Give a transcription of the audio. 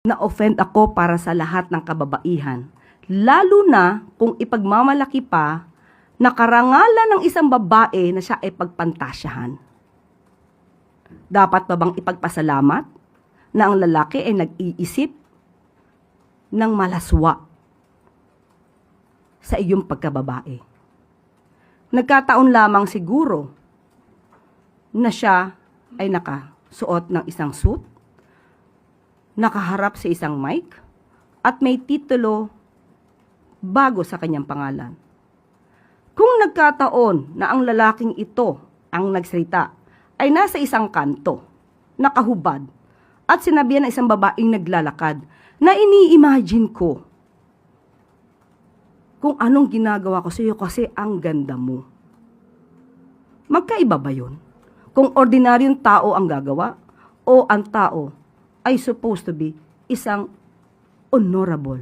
Na-offend ako para sa lahat ng kababaihan, lalo na kung ipagmamalaki pa na karangalan ng isang babae na siya ay pagpantasyahan. Dapat ba bang ipagpasalamat na ang lalaki ay nag-iisip ng malaswa sa iyong pagkababae? Nagkataon lamang siguro na siya ay nakasuot ng isang suit, nakaharap sa isang mic, at may titulo bago sa kanyang pangalan. Kung nagkataon na ang lalaking ito ang nagsalita ay nasa isang kanto, nakahubad, at sinabihan ng isang babaeng naglalakad, na ini-imagine ko kung anong ginagawa ko sa iyo kasi ang ganda mo. Magkaiba ba yun? Kung ordinaryong tao ang gagawa o ang tao ay supposed to be isang honorable